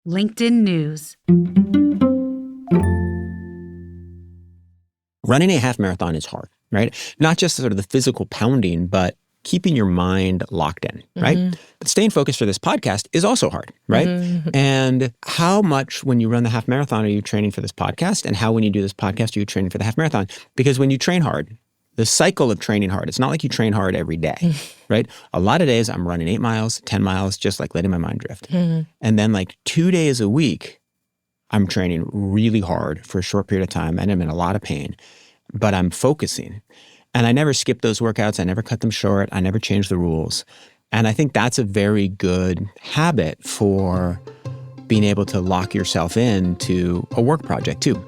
LinkedIn News. Running a half marathon is hard, right? Not just sort of the physical pounding, but keeping your mind locked in, right? But staying focused for this podcast is also hard, right? And how much when you run the half marathon are you training for this podcast? And how when you do this podcast are you training for the half marathon? Because when you train hard, the cycle of training hard, it's not like you train hard every day, right? A lot of days I'm running 8 miles, 10 miles, just like letting my mind drift. And then like 2 days a week, I'm training really hard for a short period of time and I'm in a lot of pain, but I'm focusing. And I never skip those workouts. I never cut them short. I never change the rules. And I think that's a very good habit for being able to lock yourself into a work project too.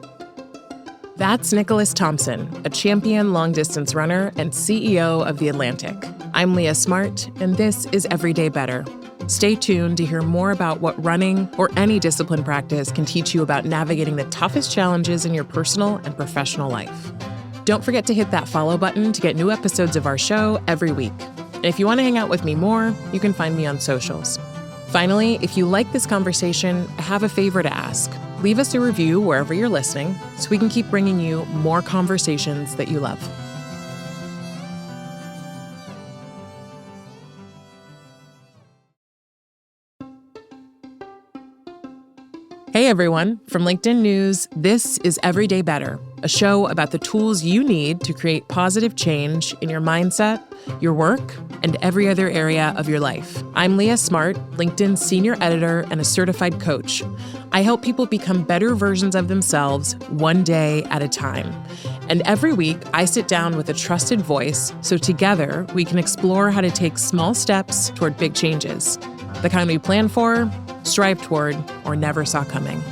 That's Nicholas Thompson, a champion long-distance runner and CEO of The Atlantic. I'm Leah Smart, and this is Everyday Better. Stay tuned to hear more about what running or any discipline practice can teach you about navigating the toughest challenges in your personal and professional life. Don't forget to hit that follow button to get new episodes of our show every week. And if you want to hang out with me more, you can find me on socials. Finally, if you like this conversation, I have a favor to ask. Leave us a review wherever you're listening so we can keep bringing you more conversations that you love. Hey everyone, from LinkedIn News, this is Everyday Better, a show about the tools you need to create positive change in your mindset, your work, and every other area of your life. I'm Leah Smart, LinkedIn's senior editor and a certified coach. I help people become better versions of themselves one day at a time. And every week, I sit down with a trusted voice so together we can explore how to take small steps toward big changes. The kind we plan for, strive toward, or never saw coming.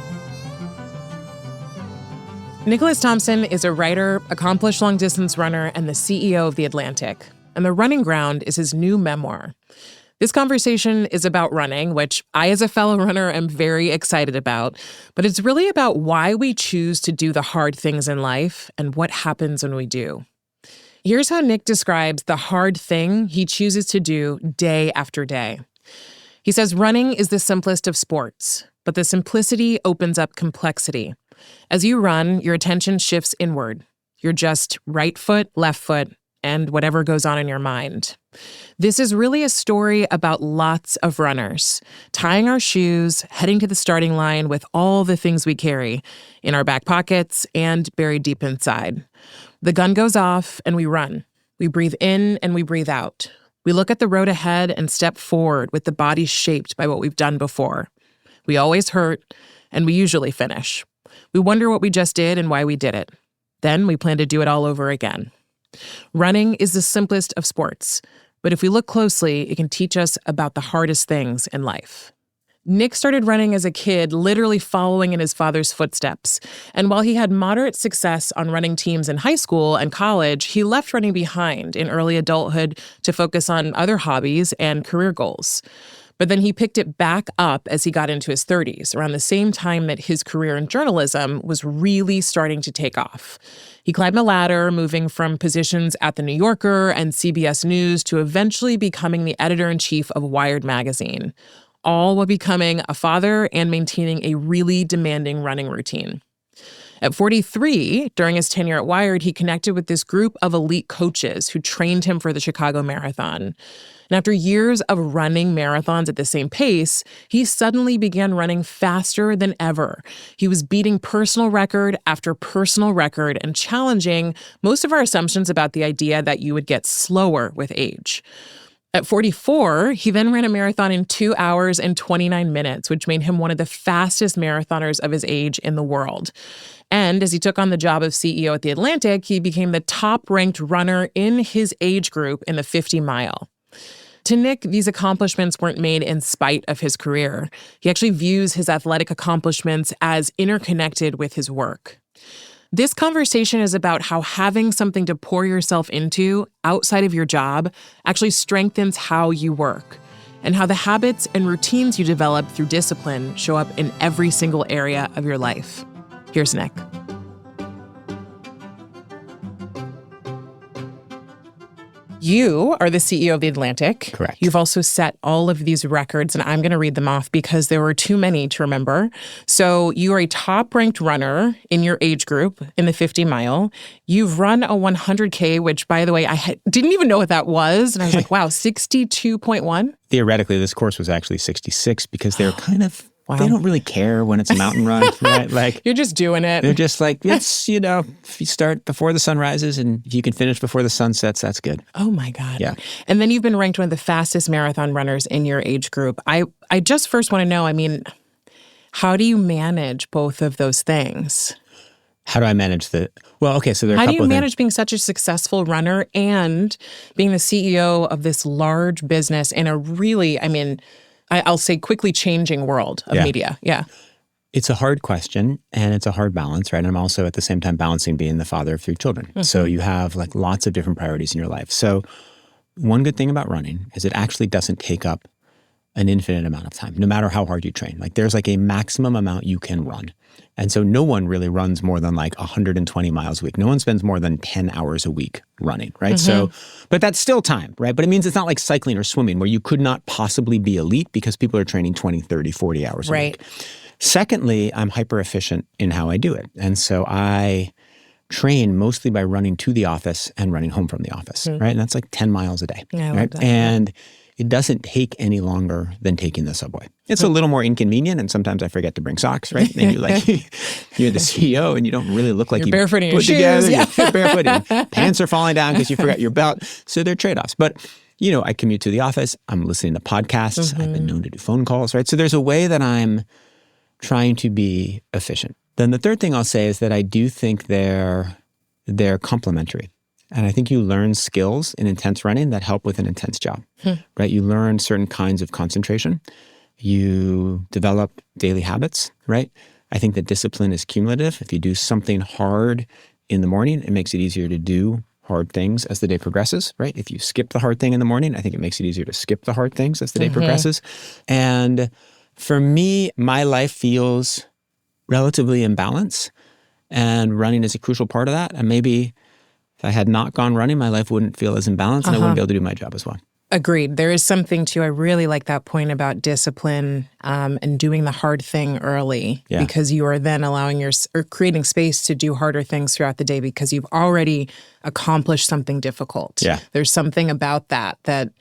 Nicholas Thompson is a writer, accomplished long-distance runner, and the CEO of The Atlantic. And The Running Ground is his new memoir. This conversation is about running, which I, as a fellow runner, am very excited about. But it's really about why we choose to do the hard things in life and what happens when we do. Here's how Nick describes the hard thing he chooses to do day after day. He says running is the simplest of sports, but the simplicity opens up complexity. As you run, your attention shifts inward. You're just right foot, left foot, and whatever goes on in your mind. This is really a story about lots of runners, tying our shoes, heading to the starting line with all the things we carry in our back pockets and buried deep inside. The gun goes off and we run. We breathe in and we breathe out. We look at the road ahead and step forward with the body shaped by what we've done before. We always hurt, and we usually finish. We wonder what we just did and why we did it. Then we plan to do it all over again. Running is the simplest of sports, but if we look closely, it can teach us about the hardest things in life. Nick started running as a kid, literally following in his father's footsteps. And while he had moderate success on running teams in high school and college, he left running behind in early adulthood to focus on other hobbies and career goals. But then he picked it back up as he got into his 30s, around the same time that his career in journalism was really starting to take off. He climbed the ladder, moving from positions at The New Yorker and CBS News to eventually becoming the editor-in-chief of Wired magazine, all while becoming a father and maintaining a really demanding running routine. At 43, during his tenure at Wired, he connected with this group of elite coaches who trained him for the Chicago Marathon. And after years of running marathons at the same pace, he suddenly began running faster than ever. He was beating personal record after personal record and challenging most of our assumptions about the idea that you would get slower with age. At 44, he then ran a marathon in 2 hours and 29 minutes, which made him one of the fastest marathoners of his age in the world. And as he took on the job of CEO at The Atlantic, he became the top-ranked runner in his age group in the 50-mile. To Nick, these accomplishments weren't made in spite of his career. He actually views his athletic accomplishments as interconnected with his work. This conversation is about how having something to pour yourself into outside of your job actually strengthens how you work, and how the habits and routines you develop through discipline show up in every single area of your life. Here's Nick. You are the CEO of The Atlantic. Correct. You've also set all of these records, and I'm going to read them off because there were too many to remember. So you are a top-ranked runner in your age group in the 50-mile. You've run a 100K, which, by the way, didn't even know what that was. And I was like, wow, 62.1? Theoretically, this course was actually 66 because they're kind of, Wow. They don't really care when it's a mountain run, right? Like you're just doing it. They're just like, it's, if you start before the sun rises and if you can finish before the sun sets, that's good. Oh my God. Yeah. And then you've been ranked one of the fastest marathon runners in your age group. I just first want to know, how do you manage both of those things? How do I manage so there are a couple of things. How do you manage being such a successful runner and being the CEO of this large business in a really, I'll say quickly changing world of media? Yeah. It's a hard question and it's a hard balance, right? And I'm also at the same time balancing being the father of 3 children. Mm-hmm. So you have like lots of different priorities in your life. So one good thing about running is it actually doesn't take up an infinite amount of time, no matter how hard you train. Like there's like a maximum amount you can run. And so no one really runs more than like 120 miles a week. No one spends more than 10 hours a week running, right? Mm-hmm. So, but that's still time, right? But it means it's not like cycling or swimming where you could not possibly be elite because people are training 20, 30, 40 hours a week. Secondly, I'm hyper efficient in how I do it. And so I train mostly by running to the office and running home from the office, right? And that's like 10 miles a day, right? And it doesn't take any longer than taking the subway. It's a little more inconvenient, and sometimes I forget to bring socks, right? And you're like, you're the CEO, and you don't really look like you're barefoot in your shoes. You're barefoot, and pants are falling down because you forgot your belt. So there are trade-offs. But, I commute to the office. I'm listening to podcasts. Mm-hmm. I've been known to do phone calls, right? So there's a way that I'm trying to be efficient. Then the third thing I'll say is that I do think they're complementary. And I think you learn skills in intense running that help with an intense job, right? You learn certain kinds of concentration. You develop daily habits, right? I think that discipline is cumulative. If you do something hard in the morning, it makes it easier to do hard things as the day progresses, right? If you skip the hard thing in the morning, I think it makes it easier to skip the hard things as the day progresses. And for me, my life feels relatively in balance, and running is a crucial part of that. And maybe if I had not gone running, my life wouldn't feel as imbalanced and I wouldn't be able to do my job as well. Agreed. There is something to, I really like that point about discipline and doing the hard thing early because you are then or creating space to do harder things throughout the day because you've already accomplished something difficult. Yeah. There's something about that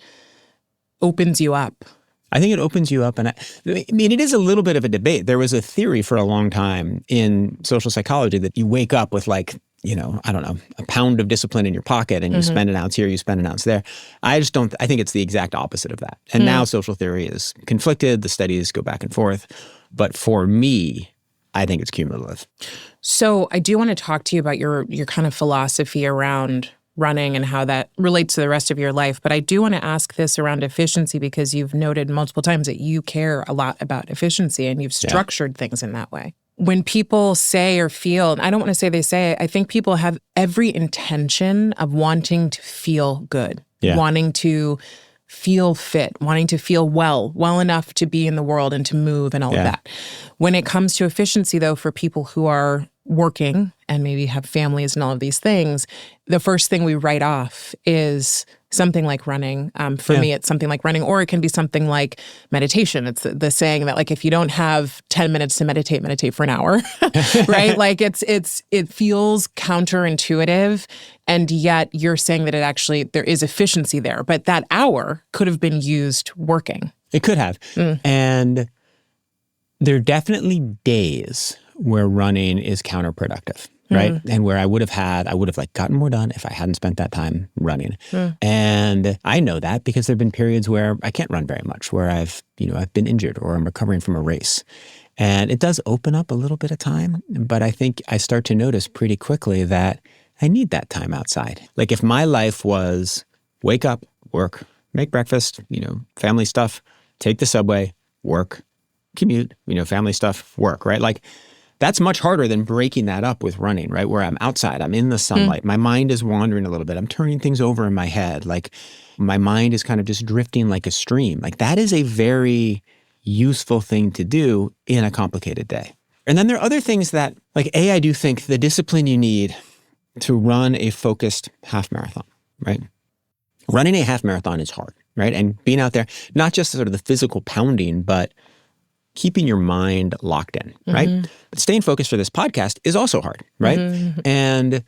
opens you up. I think it opens you up. And it is a little bit of a debate. There was a theory for a long time in social psychology that you wake up with like, a pound of discipline in your pocket and you spend an ounce here, you spend an ounce there. I think it's the exact opposite of that. And now social theory is conflicted. The studies go back and forth. But for me, I think it's cumulative. So I do want to talk to you about your kind of philosophy around running and how that relates to the rest of your life. But I do want to ask this around efficiency because you've noted multiple times that you care a lot about efficiency and you've structured things in that way. When people say or feel, and I don't want to say they say it, I think people have every intention of wanting to feel good, wanting to feel fit, wanting to feel well enough to be in the world and to move and all of that. When it comes to efficiency, though, for people who are working and maybe have families and all of these things, the first thing we write off is something like running. For me, it's something like running, or it can be something like meditation. It's the saying that like if you don't have 10 minutes to meditate for an hour, right? Like it feels counterintuitive, and yet you're saying that there is efficiency there, but that hour could have been used working. It could have. And there are definitely days where running is counterproductive, right? And where I would have like gotten more done if I hadn't spent that time running. And I know that because there've been periods where I can't run very much, where I've been injured or I'm recovering from a race. And it does open up a little bit of time, but I think I start to notice pretty quickly that I need that time outside. Like if my life was wake up, work, make breakfast, family stuff, take the subway, work, commute, family stuff, work, right? Like that's much harder than breaking that up with running, right? Where I'm outside, I'm in the sunlight. My mind is wandering a little bit. I'm turning things over in my head. Like my mind is kind of just drifting like a stream. Like that is a very useful thing to do in a complicated day. And then there are other things that, like I do think the discipline you need to run a focused half marathon, right? running a half marathon is hard, right? And being out there, not just sort of the physical pounding, but keeping your mind locked in, right? But staying focused for this podcast is also hard, right? And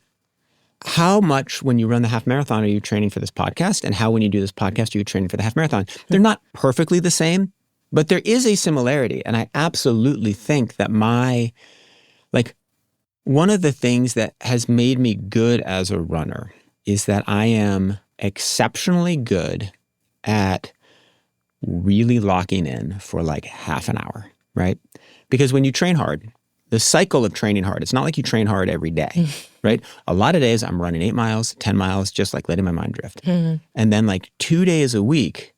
how much when you run the half marathon are you training for this podcast, and how when you do this podcast are you training for the half marathon? They're not perfectly the same, but there is a similarity. And I absolutely think that one of the things that has made me good as a runner is that I am exceptionally good at really locking in for like half an hour, right? Because when you train hard, the cycle of training hard, it's not like you train hard every day, right? A lot of days I'm running 8 miles, 10 miles, just like letting my mind drift. And then like 2 days a week,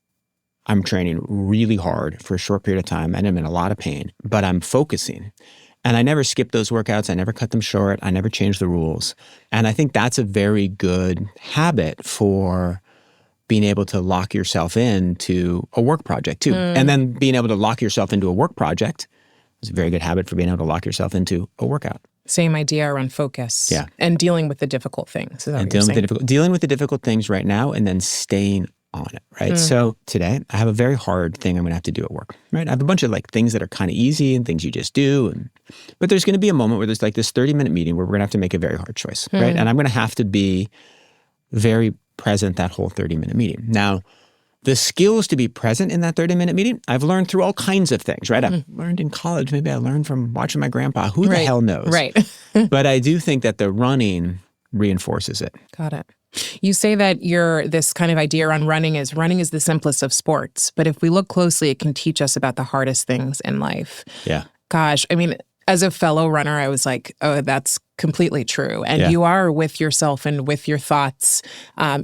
I'm training really hard for a short period of time and I'm in a lot of pain, but I'm focusing. And I never skip those workouts. I never cut them short. I never change the rules. And I think that's a very good habit for being able to lock yourself into a work project too. And then being able to lock yourself into a work project is a very good habit for being able to lock yourself into a workout. Same idea around focus. Yeah. And dealing with the difficult things. And dealing with the difficult things right now and then staying on it, right? So today I have a very hard thing I'm going to have to do at work, right? I have a bunch of like things that are kind of easy and things you just do. But there's going to be a moment where there's like this 30-minute meeting where we're going to have to make a very hard choice, right? And I'm going to have to be very present that whole 30-minute meeting. Now, the skills to be present in that 30-minute meeting, I've learned through all kinds of things, right? I've learned in college. Maybe I learned from watching my grandpa. Who the hell knows? Right. But I do think that the running reinforces it. Got it. You say that this kind of idea around running is the simplest of sports. But if we look closely, it can teach us about the hardest things in life. Yeah. Gosh, I mean, as a fellow runner, I was like, oh, that's completely true. And you are with yourself and with your thoughts.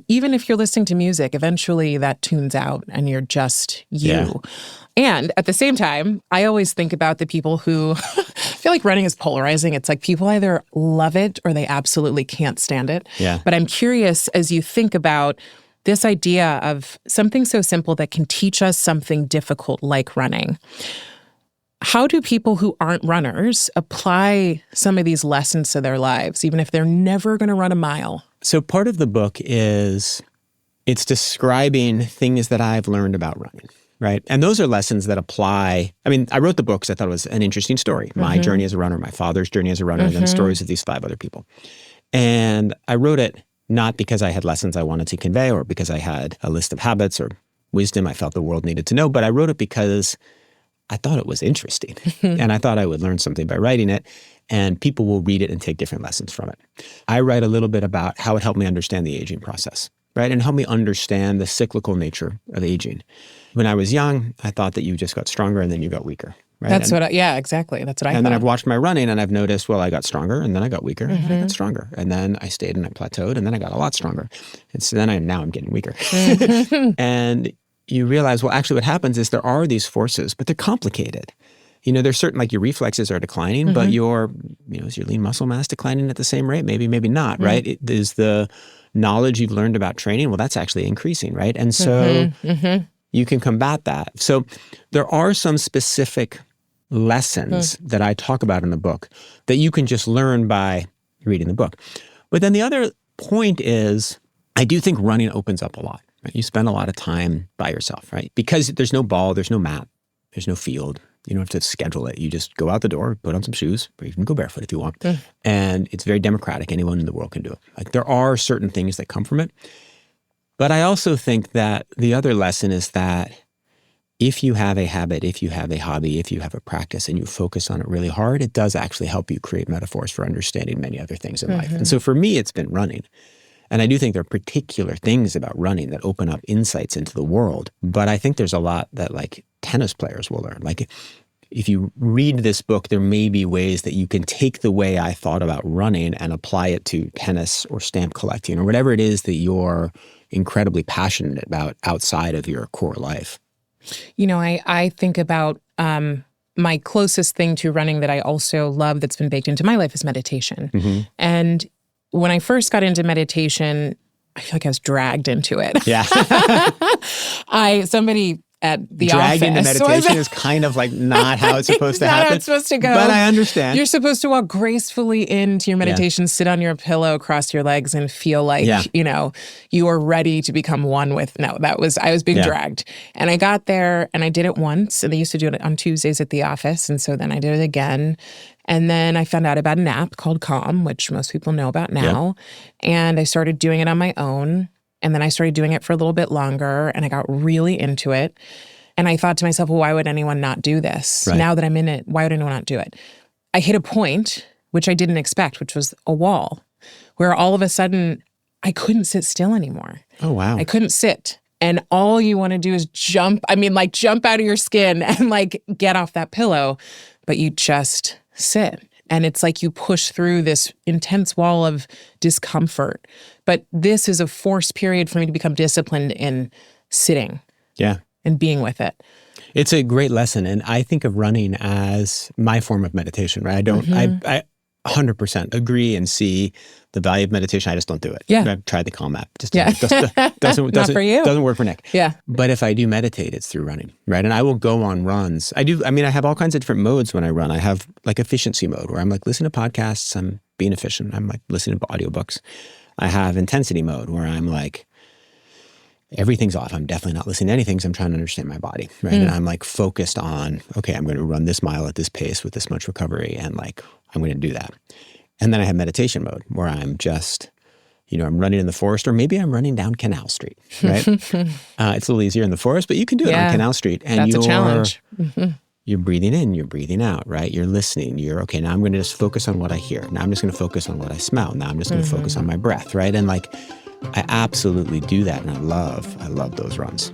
Even if you're listening to music, eventually that tunes out and you're just you. Yeah. And at the same time, I always think about the people who I feel like running is polarizing. It's like people either love it or they absolutely can't stand it. Yeah. But I'm curious, as you think about this idea of something so simple that can teach us something difficult like running, how do people who aren't runners apply some of these lessons to their lives, even if they're never going to run a mile? So part of the book is it's describing things that I've learned about running, right? And those are lessons that apply. I mean, I wrote the book because I thought it was an interesting story. My journey as a runner, my father's journey as a runner, and then stories of these 5 other people. And I wrote it not because I had lessons I wanted to convey or because I had a list of habits or wisdom I felt the world needed to know, but I wrote it because I thought it was interesting. And I thought I would learn something by writing it, and people will read it and take different lessons from it. I write a little bit about how it helped me understand the aging process, right? And helped me understand the cyclical nature of aging. When I was young, I thought that you just got stronger and then you got weaker, right? Exactly. That's what I thought. And then I've watched my running and I've noticed, well, I got stronger and then I got weaker and then I got stronger. And then I stayed and I plateaued and then I got a lot stronger. And so now I'm getting weaker. And you realize, well, actually what happens is there are these forces, but they're complicated. You know, there's certain, like your reflexes are declining, but is your lean muscle mass declining at the same rate? Maybe not, right? Is the knowledge you've learned about training, well, that's actually increasing, right? And so you can combat that. So there are some specific lessons that I talk about in the book that you can just learn by reading the book. But then the other point is, I do think running opens up a lot. Right? You spend a lot of time by yourself, right? Because there's no ball, there's no map, there's no field. You don't have to schedule it. You just go out the door, put on some shoes, or you can go barefoot if you want. And it's very democratic. Anyone in the world can do it. Like there are certain things that come from it. But I also think that the other lesson is that if you have a habit, if you have a hobby, if you have a practice and you focus on it really hard, it does actually help you create metaphors for understanding many other things in life. And so for me, it's been running. And I do think there are particular things about running that open up insights into the world. But I think there's a lot that like tennis players will learn. Like if you read this book, there may be ways that you can take the way I thought about running and apply it to tennis or stamp collecting or whatever it is that you're incredibly passionate about outside of your core life. You know, I think about my closest thing to running that I also love that's been baked into my life is meditation. And when I first got into meditation, I feel like I was dragged into it. Yeah. Somebody at the Dragged office. into meditation is kind of like not how it's supposed to happen. Not how it's supposed to go. But I understand. You're supposed to walk gracefully into your meditation, sit on your pillow, cross your legs, and feel like, you are ready to become one with, I was being dragged. And I got there and I did it once, and they used to do it on Tuesdays at the office. And so then I did it again. And then I found out about an app called Calm, which most people know about now. And I started doing it on my own. And then I started doing it for a little bit longer, and I got really into it. And I thought to myself, well, why would anyone not do this? Right. Now that I'm in it, why would anyone not do it? I hit a point, which I didn't expect, which was a wall, where all of a sudden I couldn't sit still anymore. Oh, wow. I couldn't sit. And all you want to do is jump out of your skin and get off that pillow. But you just sit. And it's like you push through this intense wall of discomfort. But this is a forced period for me to become disciplined in sitting. Yeah. And being with it. It's a great lesson. And I think of running as my form of meditation, right? I 100% agree and see the value of meditation. I just don't do it. Yeah. I've tried the Calm app. Doesn't Not for you. Doesn't work for Nick. Yeah. But if I do meditate, it's through running, right? And I will go on runs. I have all kinds of different modes when I run. I have efficiency mode where I'm listening to podcasts. I'm being efficient. I'm listening to audiobooks. I have intensity mode where I'm everything's off. I'm definitely not listening to anything because I'm trying to understand my body, right? And I'm focused on, okay, I'm going to run this mile at this pace with this much recovery, and I'm going to do that. And then I have meditation mode where I'm just, I'm running in the forest, or maybe I'm running down Canal Street, right? It's a little easier in the forest, but you can do it on Canal Street. And that's a challenge. You're breathing in, you're breathing out, right? You're listening. You're, okay, now I'm going to just focus on what I hear. Now I'm just going to focus on what I smell. Now I'm just going to focus on my breath, right? And I absolutely do that, and I love those runs.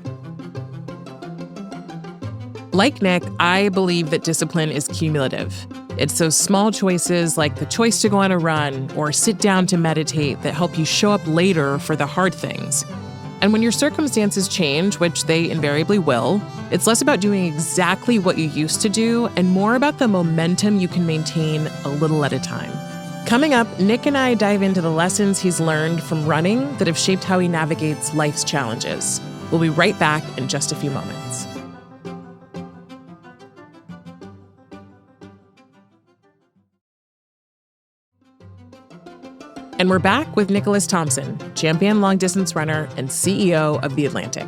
Like Nick, I believe that discipline is cumulative. It's those small choices like the choice to go on a run or sit down to meditate that help you show up later for the hard things. And when your circumstances change, which they invariably will, it's less about doing exactly what you used to do and more about the momentum you can maintain a little at a time. Coming up, Nick and I dive into the lessons he's learned from running that have shaped how he navigates life's challenges. We'll be right back in just a few moments. And we're back with Nicholas Thompson, champion long-distance runner and CEO of The Atlantic.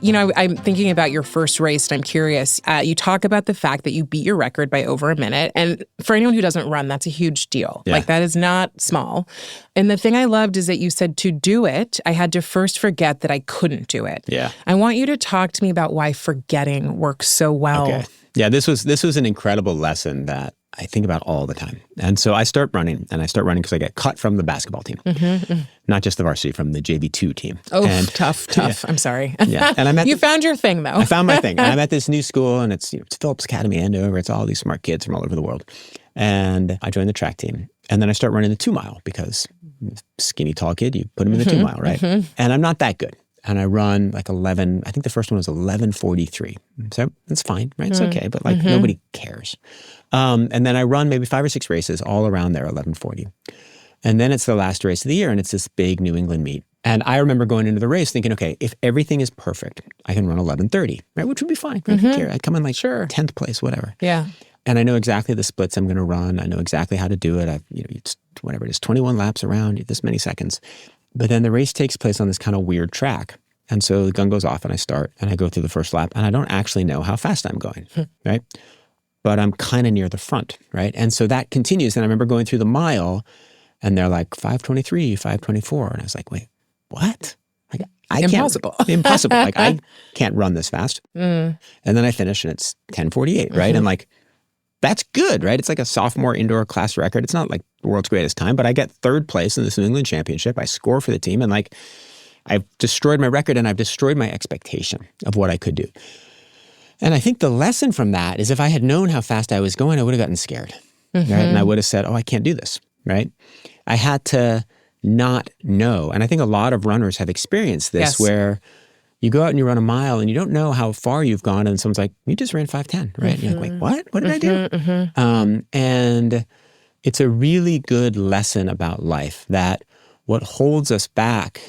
I'm thinking about your first race, and I'm curious. You talk about the fact that you beat your record by over a minute. And for anyone who doesn't run, that's a huge deal. Yeah. That is not small. And the thing I loved is that you said to do it, I had to first forget that I couldn't do it. Yeah. I want you to talk to me about why forgetting works so well. Okay. Yeah, this was an incredible lesson that I think about all the time. And so I start running because I get cut from the basketball team. Not just the varsity, from the JV2 team. Oh, and, tough. Yeah. I'm sorry. Yeah. And You found your thing, though. I found my thing. And I'm at this new school, and it's Phillips Academy, Andover. It's all these smart kids from all over the world. And I joined the track team. And then I start running the 2 mile because skinny, tall kid, you put him in the 2 mile, right? And I'm not that good. And I run 11, I think the first one was 11:43. So that's fine, right? It's okay, but nobody cares. And then I run maybe 5 or 6 races all around there, 11:40. And then it's the last race of the year, and it's this big New England meet. And I remember going into the race thinking, okay, if everything is perfect, I can run 11:30, right? Which would be fine. I don't care. I come in 10th place, whatever. Yeah. And I know exactly the splits I'm going to run. I know exactly how to do it. It's whatever it is, 21 laps around, this many seconds. But then the race takes place on this kind of weird track. And so the gun goes off and I start and I go through the first lap and I don't actually know how fast I'm going, right? But I'm kind of near the front, right? And so that continues. And I remember going through the mile and they're 5:23, 5:24. And I was like, wait, what? Impossible. Impossible. I can't run this fast. And then I finish and it's 10:48, right? And that's good, right? It's a sophomore indoor class record. It's not the world's greatest time, but I get 3rd place in this New England championship. I score for the team and I've destroyed my record and I've destroyed my expectation of what I could do. And I think the lesson from that is if I had known how fast I was going, I would have gotten scared, right? And I would have said, I can't do this, right? I had to not know. And I think a lot of runners have experienced this where you go out and you run a mile and you don't know how far you've gone and someone's like, you just ran 5:10, right? And you're wait, what? What did I do? And it's a really good lesson about life that what holds us back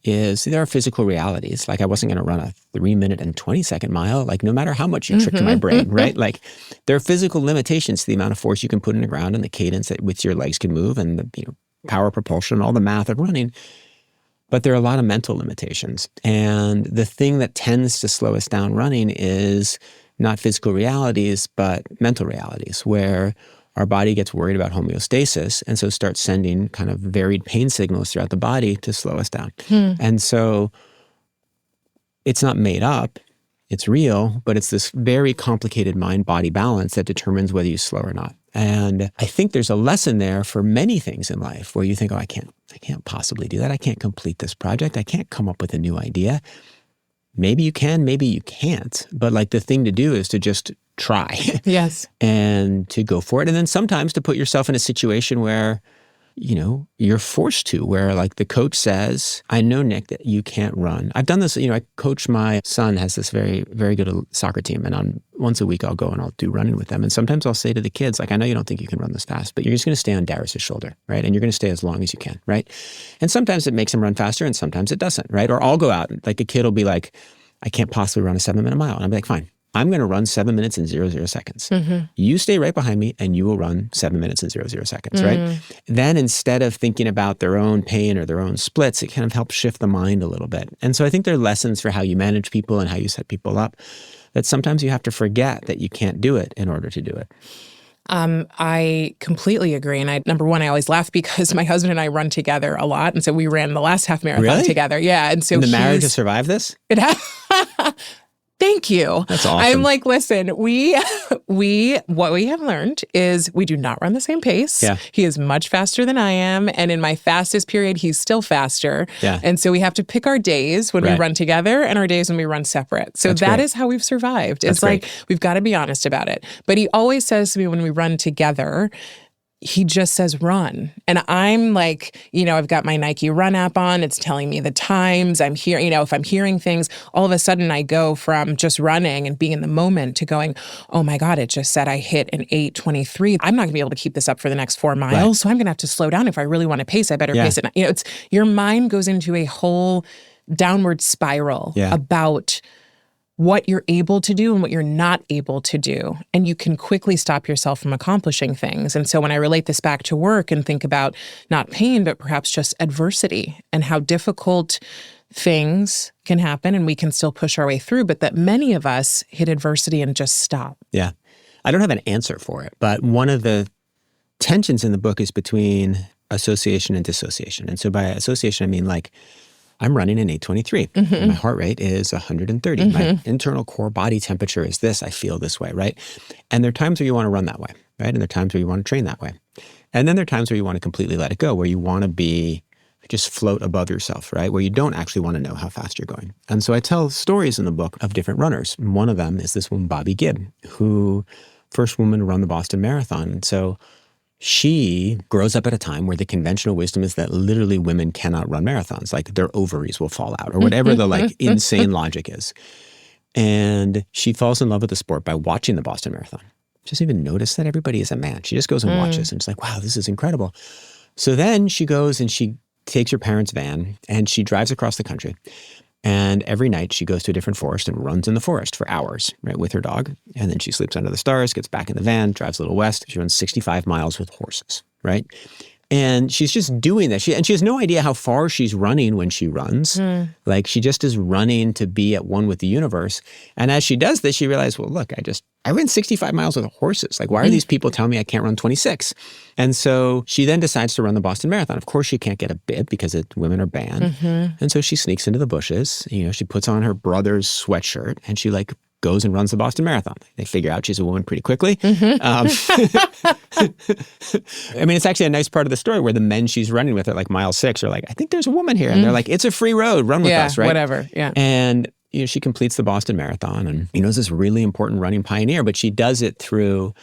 is there are physical realities. Like I wasn't going to run a 3 minute and 20-second mile, like no matter how much you trick my brain, right? Like there are physical limitations to the amount of force you can put in the ground and the cadence at which your legs can move and the power propulsion, all the math of running. But there are a lot of mental limitations. And the thing that tends to slow us down running is not physical realities, but mental realities, where our body gets worried about homeostasis and so starts sending kind of varied pain signals throughout the body to slow us down. And so it's not made up, it's real, but it's this very complicated mind-body balance that determines whether you slow or not. And I think there's a lesson there for many things in life where you think, oh, I can't possibly do that. I can't complete this project. I can't come up with a new idea. Maybe you can, maybe you can't. But like the thing to do is to just try. Yes. And to go for it. And then sometimes to put yourself in a situation where, you're forced to, where like the coach says, I know, Nick, that you can't run. I've done this, I coach my son has this very, very good soccer team. And once a week I'll go and I'll do running with them. And sometimes I'll say to the kids, like, I know you don't think you can run this fast, but you're just going to stay on Darius's shoulder, right? And you're going to stay as long as you can, right? And sometimes it makes him run faster and sometimes it doesn't, right? Or I'll go out, like a kid will be like, I can't possibly run a 7-minute mile. And I'll be like, fine. I'm going to run 7 minutes and 00 seconds. You stay right behind me and you will run 7 minutes and 00 seconds, right? Then instead of thinking about their own pain or their own splits, it kind of helps shift the mind a little bit. And so I think there are lessons for how you manage people and how you set people up that sometimes you have to forget that you can't do it in order to do it. I completely agree. And number one, I always laugh because my husband and I run together a lot. And so we ran the last half marathon together. Yeah. And so the marriage has survived this? It has. Thank you. That's awesome. I'm like, listen, what we have learned is we do not run the same pace. Yeah. He is much faster than I am. And in my fastest period, he's still faster. Yeah. And so we have to pick our days when we run together and our days when we run separate. So that is how we've survived. It's like, we've got to be honest about it. But he always says to me when we run together, he just says run. And I'm like, I've got my Nike Run app on. It's telling me the times. I'm here, if I'm hearing things, all of a sudden I go from just running and being in the moment to going, oh my God, it just said I hit an 8:23. I'm not gonna be able to keep this up for the next 4 miles. So I'm gonna have to slow down. If I really want to pace, I better pace it. It's your mind goes into a whole downward spiral about what you're able to do and what you're not able to do. And you can quickly stop yourself from accomplishing things. And so when I relate this back to work and think about not pain, but perhaps just adversity and how difficult things can happen and we can still push our way through, but that many of us hit adversity and just stop. Yeah. I don't have an answer for it, but one of the tensions in the book is between association and dissociation. And so by association, I mean like, I'm running an 8:23. My heart rate is 130. My internal core body temperature is this. I feel this way, right? And there are times where you want to run that way, right? And there are times where you want to train that way. And then there are times where you want to completely let it go, where you want to just float above yourself, right? Where you don't actually want to know how fast you're going. And so I tell stories in the book of different runners. One of them is this woman, Bobby Gibb, who first woman to run the Boston Marathon. And so she grows up at a time where the conventional wisdom is that literally women cannot run marathons, like their ovaries will fall out or whatever the like insane logic is. And she falls in love with the sport by watching the Boston Marathon. She doesn't even notice that everybody is a man. She just goes and watches and she's like, wow, this is incredible. So then she goes and she takes her parents' van and she drives across the country. And every night she goes to a different forest and runs in the forest for hours, right, with her dog. And then she sleeps under the stars, gets back in the van, drives a little west. She runs 65 miles with horses, right? And she's just doing that. She has no idea how far she's running when she runs. Like she just is running to be at one with the universe. And as she does this, she realized, well, look, I ran 65 miles with horses. Like, why are these people telling me I can't run 26? And so she then decides to run the Boston Marathon. Of course, she can't get a bib because women are banned. And so she sneaks into the bushes. She puts on her brother's sweatshirt and she goes and runs the Boston Marathon. They figure out she's a woman pretty quickly. I mean, it's actually a nice part of the story where the men she's running with at like mile 6 are like, I think there's a woman here. And they're like, it's a free road. Run with us, right? Whatever. Yeah. And she completes the Boston Marathon and, is this really important running pioneer, but she does it through,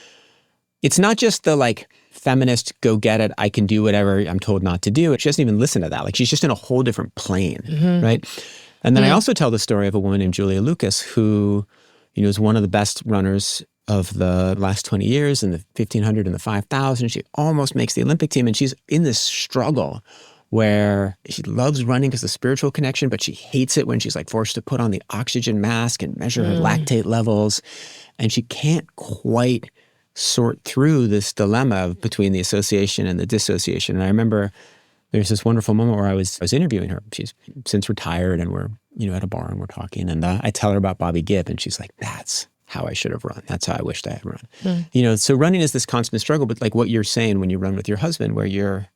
it's not just the like feminist, go get it, I can do whatever I'm told not to do. She doesn't even listen to that. Like she's just in a whole different plane, right? And then I also tell the story of a woman named Julia Lucas who, is one of the best runners of the last 20 years in the 1500 and the 5,000. She almost makes the Olympic team and she's in this struggle where she loves running because of the spiritual connection, but she hates it when she's like forced to put on the oxygen mask and measure her lactate levels. And she can't quite sort through this dilemma between the association and the dissociation. And I remember there's this wonderful moment where I was interviewing her. She's since retired, and we're, at a bar and we're talking. And I tell her about Bobby Gibb, and she's like, that's how I should have run. That's how I wished I had run. So running is this constant struggle, but like what you're saying when you run with your husband, where you're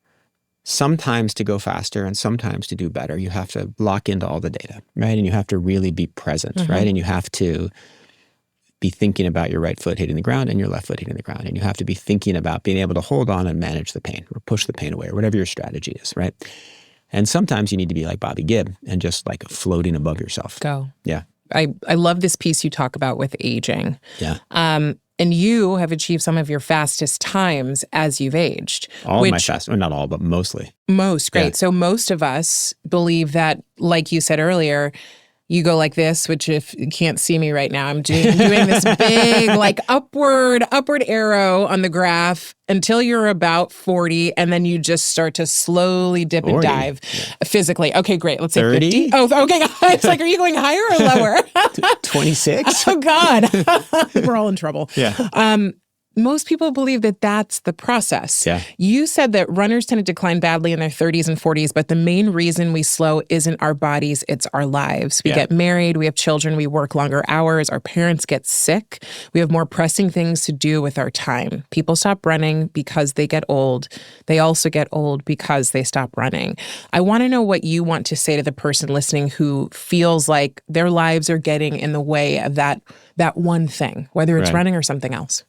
sometimes to go faster and sometimes to do better, you have to lock into all the data, right? And you have to really be present, right? And you have to be thinking about your right foot hitting the ground and your left foot hitting the ground. And you have to be thinking about being able to hold on and manage the pain or push the pain away or whatever your strategy is, right? And sometimes you need to be like Bobby Gibb and just like floating above yourself. Go. Yeah. I love this piece you talk about with aging. Yeah. And you have achieved some of your fastest times as you've aged. All of my fast, well, not all, but mostly. Most, great. Yeah. So most of us believe that, like you said earlier, you go like this, which if you can't see me right now, I'm doing this big like upward arrow on the graph until you're about 40, and then you just start to slowly dip 40. and dive physically. Okay, great. Let's say 30? 50. Oh, okay. It's like, are you going higher or lower? 26? Oh, God. We're all in trouble. Yeah. Most people believe that that's the process. Yeah. You said that runners tend to decline badly in their 30s and 40s, but the main reason we slow isn't our bodies, it's our lives. We get married, we have children, we work longer hours, our parents get sick, we have more pressing things to do with our time. People stop running because they get old. They also get old because they stop running. I want to know what you want to say to the person listening who feels like their lives are getting in the way of that one thing, whether it's running or something else.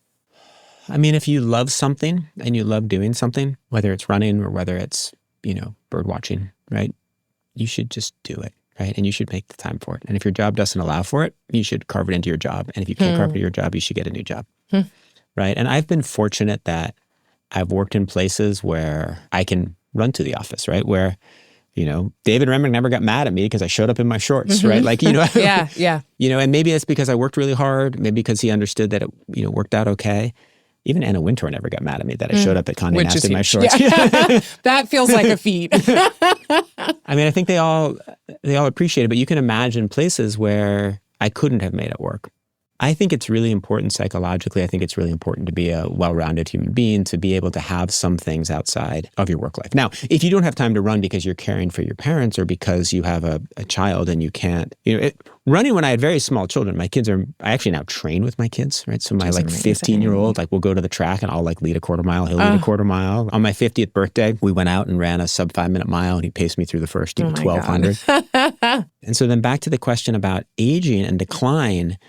I mean, if you love something and you love doing something, whether it's running or whether it's, bird watching, right? You should just do it, right? And you should make the time for it. And if your job doesn't allow for it, you should carve it into your job. And if you can't carve it into your job, you should get a new job, right? And I've been fortunate that I've worked in places where I can run to the office, right? Where, David Remnick never got mad at me because I showed up in my shorts, right? Like, Yeah. And maybe it's because I worked really hard. Maybe because he understood that it, worked out okay. Even Anna Wintour never got mad at me that I showed up at Condé Nast in my shorts. Yeah. That feels like a feat. I mean, I think they all appreciate it, but you can imagine places where I couldn't have made it work. I think it's really important psychologically. I think it's really important to be a well-rounded human being, to be able to have some things outside of your work life. Now, if you don't have time to run because you're caring for your parents or because you have a child and you can't, running when I had very small children, I actually now train with my kids, right? So my 15-year-old, will go to the track and I'll lead a quarter mile. He'll lead a quarter mile. On my 50th birthday, we went out and ran a sub 5-minute mile and he paced me through the first 1,200. And so then back to the question about aging and decline.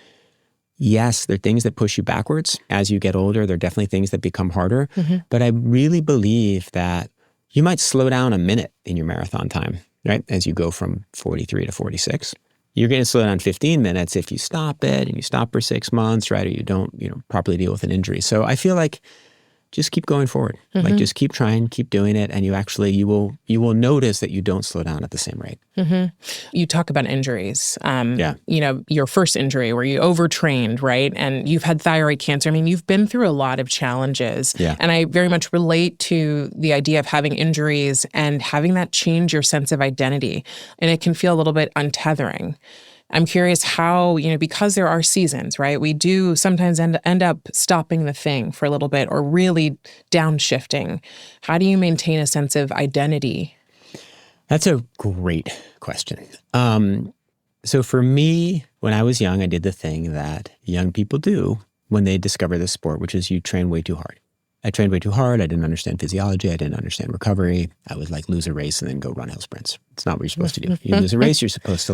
Yes, there are things that push you backwards. As you get older, there are definitely things that become harder. But I really believe that you might slow down a minute in your marathon time, right? As you go from 43 to 46. You're going to slow down 15 minutes if you stop it and you stop for 6 months, right? Or you don't, properly deal with an injury. So I feel like just keep going forward. Just keep trying, keep doing it. And you will notice that you don't slow down at the same rate. You talk about injuries. Your first injury where you overtrained, right? And you've had thyroid cancer. I mean, you've been through a lot of challenges. Yeah. And I very much relate to the idea of having injuries and having that change your sense of identity. And it can feel a little bit untethering. I'm curious how, because there are seasons, right? We do sometimes end up stopping the thing for a little bit or really downshifting. How do you maintain a sense of identity? That's a great question. So for me, when I was young, I did the thing that young people do when they discover this sport, which is you train way too hard. I trained way too hard. I didn't understand physiology. I didn't understand recovery. I would lose a race and then go run hill sprints. It's not what you're supposed to do. You lose a race, you're supposed to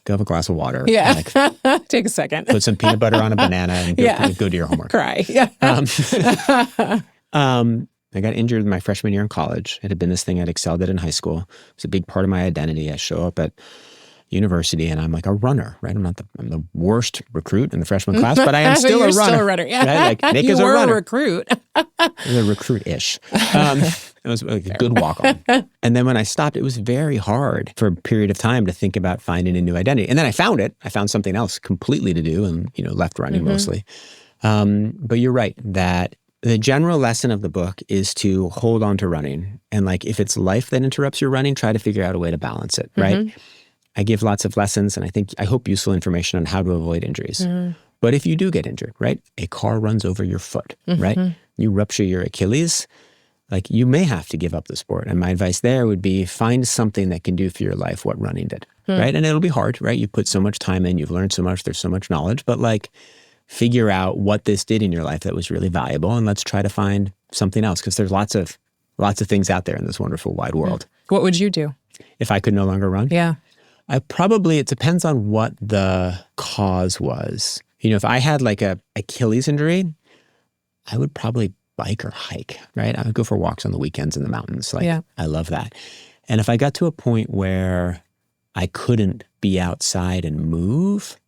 go have a glass of water. Yeah. Take a second. Put some peanut butter on a banana and go do your homework. Cry. Yeah. I got injured my freshman year in college. It had been this thing I'd excelled at in high school. It was a big part of my identity. I show up at university and I'm a runner, right? I'm the worst recruit in the freshman class, but I am still a runner. You're still a runner. Yeah. Right? Nick you is a runner. You were a recruit. A recruit-ish. It was a good walk-on. And then when I stopped, it was very hard for a period of time to think about finding a new identity. And then I found it. I found something else completely to do and, left running mostly. But you're right that The general lesson of the book is to hold on to running. And like, if it's life that interrupts your running, try to figure out a way to balance it, right? I give lots of lessons and I hope useful information on how to avoid injuries. But if you do get injured, right? A car runs over your foot, right? You rupture your Achilles, like you may have to give up the sport. And my advice there would be find something that can do for your life what running did, right? And it'll be hard, right? You put so much time in, you've learned so much, there's so much knowledge, but like figure out what this did in your life that was really valuable and let's try to find something else because there's lots of things out there in this wonderful wide world. What would you do? If I could no longer run? Yeah. It depends on what the cause was. You know, if I had like a Achilles injury, I would probably bike or hike, right? I would go for walks on the weekends in the mountains. Like, I love that. And if I got to a point where I couldn't be outside and move,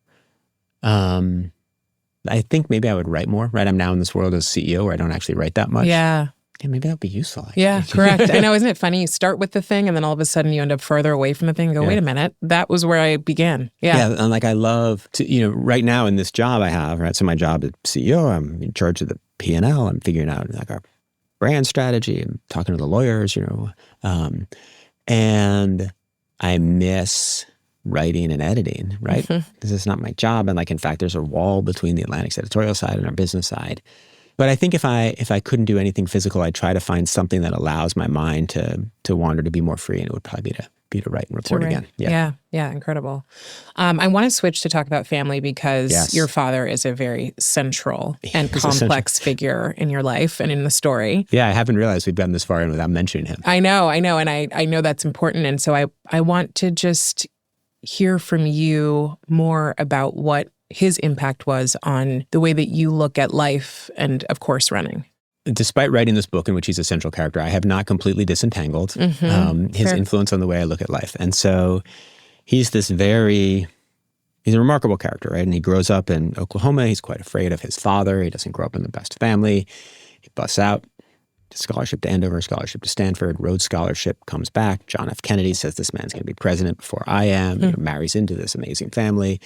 I think maybe I would write more, right? I'm now in this world as CEO where I don't actually write that much. Yeah. Yeah, maybe that'd be useful. Yeah, correct. I know, isn't it funny? You start with the thing and then all of a sudden you end up further away from the thing and go, wait a minute, that was where I began. Yeah. And like I love to, right now in this job I have, right? So my job as CEO, I'm in charge of the P&L. I'm figuring out like our brand strategy. I'm talking to the lawyers, and I miss writing and editing, right? Because it's not my job. And like, in fact, there's a wall between the Atlantic's editorial side and our business side. But I think if I couldn't do anything physical, I'd try to find something that allows my mind to wander, to be more free, and it would probably be to write and report again. Yeah, incredible. I want to switch to talk about family because your father is a very central and complex figure in your life and in the story. Yeah, I haven't realized we've gotten this far in without mentioning him. I know, and I know that's important, and so I want to just hear from you more about what his impact was on the way that you look at life and, of course, running. Despite writing this book in which he's a central character, I have not completely disentangled his influence on the way I look at life. And so he's a remarkable character, right? And he grows up in Oklahoma. He's quite afraid of his father. He doesn't grow up in the best family. He busts out, scholarship to Andover, scholarship to Stanford, Rhodes Scholarship, comes back. John F. Kennedy says this man's going to be president before I am, marries into this amazing family.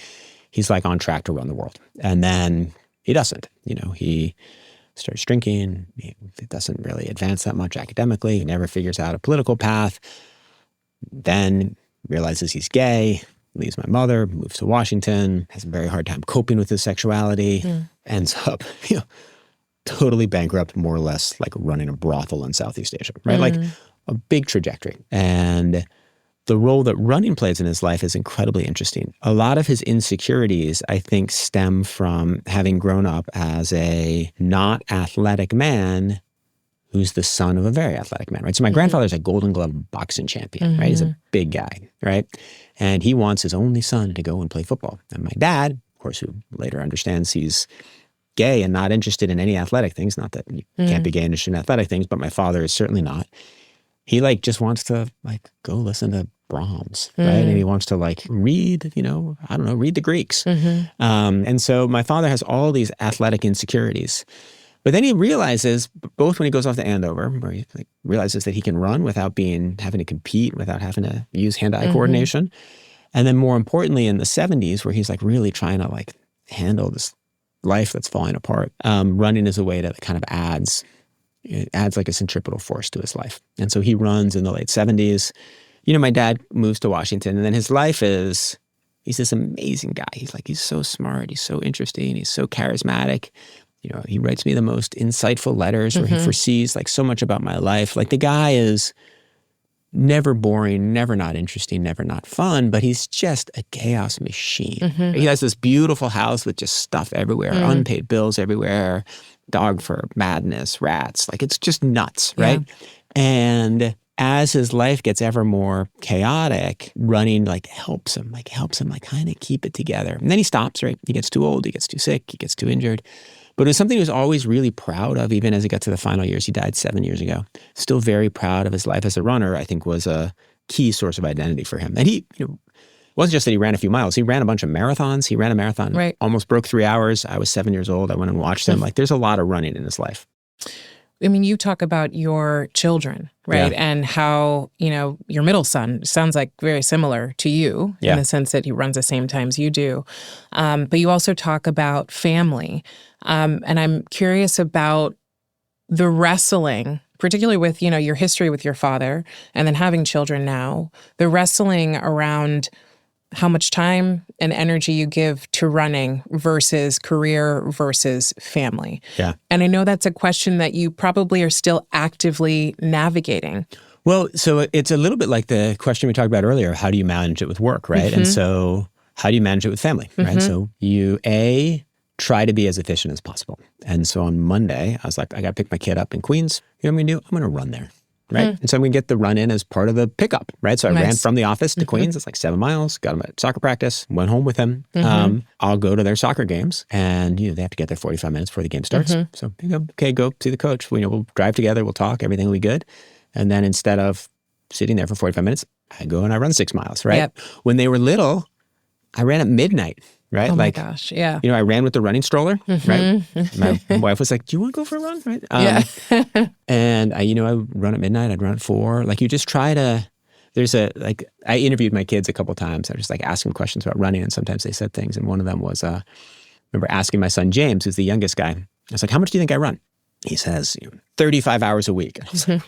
He's like on track to run the world. And then he doesn't. He starts drinking. He doesn't really advance that much academically. He never figures out a political path. Then realizes he's gay, leaves my mother, moves to Washington, has a very hard time coping with his sexuality, ends up, totally bankrupt, more or less like running a brothel in Southeast Asia, right? Like a big trajectory. And the role that running plays in his life is incredibly interesting. A lot of his insecurities, I think, stem from having grown up as a not athletic man who's the son of a very athletic man, right? So my grandfather's a Golden Glove boxing champion, right? He's a big guy, right? And he wants his only son to go and play football. And my dad, of course, who later understands he's gay and not interested in any athletic things, not that you can't be gay and interested in athletic things, but my father is certainly not. He just wants to go listen to Brahms, right? And he wants to read, read the Greeks. And so my father has all these athletic insecurities. But then he realizes, both when he goes off to Andover, where he realizes that he can run without having to compete, without having to use hand-eye coordination. And then more importantly, in the 70s, where he's really trying to handle this life that's falling apart, running is a way that kind of adds a centripetal force to his life. And so he runs in the late 70s. My dad moves to Washington, and then his life he's this amazing guy. He's so smart, he's so interesting, he's so charismatic. He writes me the most insightful letters where he foresees so much about my life. The guy is never boring, never not interesting, never not fun, but he's just a chaos machine. He has this beautiful house with just stuff everywhere, unpaid bills everywhere, dog fur, madness, rats. It's just nuts, right? Yeah. And as his life gets ever more chaotic, running helps him kind of keep it together. And then he stops, right? He gets too old, he gets too sick, he gets too injured. But it was something he was always really proud of, even as he got to the final years. He died 7 years ago. Still very proud of his life as a runner, I think was a key source of identity for him. And he, it wasn't just that he ran a few miles. He ran a bunch of marathons. He ran a marathon, almost broke 3 hours. I was 7 years old. I went and watched him. There's a lot of running in his life. I mean, you talk about your children, right? Yeah. And how, your middle son sounds very similar to you in the sense that he runs the same times you do. But you also talk about family. And I'm curious about the wrestling, particularly with, your history with your father and then having children now, the wrestling around how much time and energy you give to running versus career versus family. Yeah. And I know that's a question that you probably are still actively navigating. Well, so it's a little bit like the question we talked about earlier. How do you manage it with work, right? And so how do you manage it with family, right? So you, try to be as efficient as possible. And so on Monday, I was like, I got to pick my kid up in Queens. You know what I'm going to do? I'm going to run there, right? And so I'm going to get the run in as part of the pickup, right? So I ran from the office to Queens. It's like 7 miles. Got him at soccer practice. Went home with him. I'll go to their soccer games, and they have to get there 45 minutes before the game starts. So okay, go see the coach. We'll drive together. We'll talk. Everything will be good. And then instead of sitting there for 45 minutes, I go and I run 6 miles, right? Yep. When they were little, I ran at midnight. Right? Oh my gosh, yeah. I ran with the running stroller, right? My wife was like, do you want to go for a run? Right? And I run at midnight, I'd run at 4. Like you just try to, I interviewed my kids a couple times. I was just like asking questions about running, and sometimes they said things. And one of them was, I remember asking my son, James, who's the youngest guy. I was like, how much do you think I run? He says, 35 hours a week. And I was like,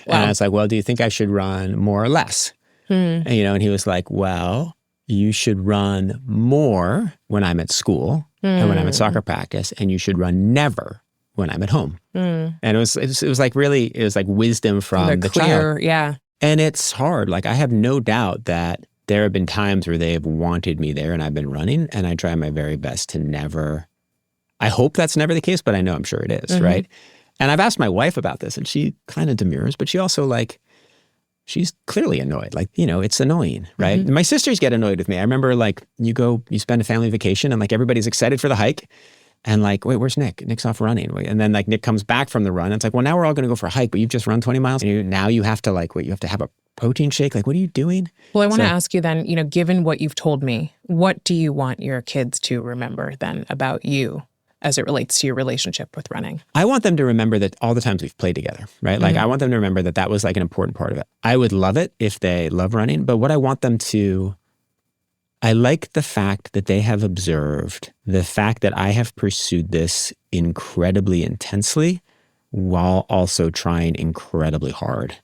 and I was like, well, do you think I should run more or less? And, and he was like, well, you should run more when I'm at school and when I'm at soccer practice, and you should run never when I'm at home. And it was like really, it was like wisdom from the child. Yeah. And it's hard. Like I have no doubt that there have been times where they have wanted me there and I've been running, and I try my very best to never, I hope that's never the case, but I know I'm sure it is, right? And I've asked my wife about this, and she kind of demurs, but she also she's clearly annoyed. Like, it's annoying, right? And my sisters get annoyed with me. I remember you spend a family vacation and everybody's excited for the hike. And wait, where's Nick? Nick's off running. And then Nick comes back from the run. And it's like, well, now we're all going to go for a hike, but you've just run 20 miles. And now you have to you have to have a protein shake. What are you doing? Well, I want to ask you then, given what you've told me, what do you want your kids to remember then about you as it relates to your relationship with running? I want them to remember that all the times we've played together, right? I want them to remember that was an important part of it. I would love it if they love running, but what I want them to, I like the fact that they have observed the fact that I have pursued this incredibly intensely while also trying incredibly hard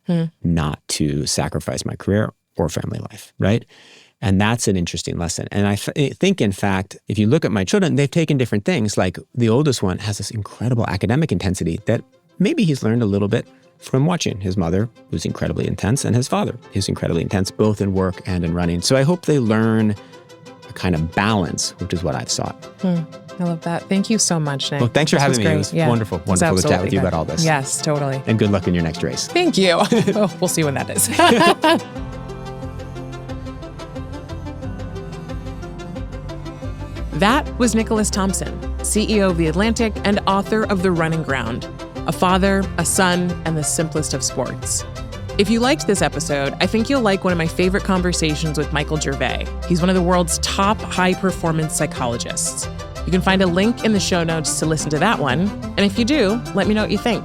not to sacrifice my career or family life, right? And that's an interesting lesson. And I think, in fact, if you look at my children, they've taken different things. Like the oldest one has this incredible academic intensity that maybe he's learned a little bit from watching his mother, who's incredibly intense, and his father, who's incredibly intense, both in work and in running. So I hope they learn a kind of balance, which is what I've sought. I love that. Thank you so much, Nick. Well, thanks for having me. Great. It was wonderful to chat with you about all this. Yes, totally. And good luck in your next race. Thank you. We'll see when that is. That was Nicholas Thompson, CEO of The Atlantic and author of The Running Ground, a father, a son, and the simplest of sports. If you liked this episode, I think you'll like one of my favorite conversations with Michael Gervais. He's one of the world's top high-performance psychologists. You can find a link in the show notes to listen to that one. And if you do, let me know what you think.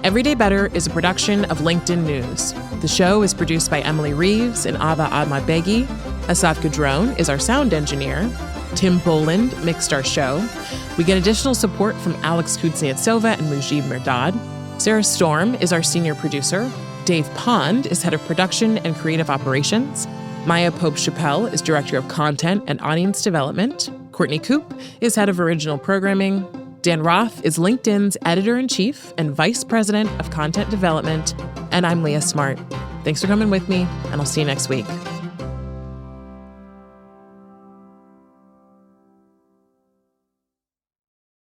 Everyday Better is a production of LinkedIn News. The show is produced by Emily Reeves and Ava Ahmadbegi. Asaf Gadron is our sound engineer. Tim Boland mixed our show. We get additional support from Alex Kuznetsova and Mujib Mirdad. Sarah Storm is our senior producer. Dave Pond is head of production and creative operations. Maya Pope-Chappelle is director of content and audience development. Courtney Koop is head of original programming. Dan Roth is LinkedIn's editor-in-chief and vice president of content development. And I'm Leah Smart. Thanks for coming with me, and I'll see you next week.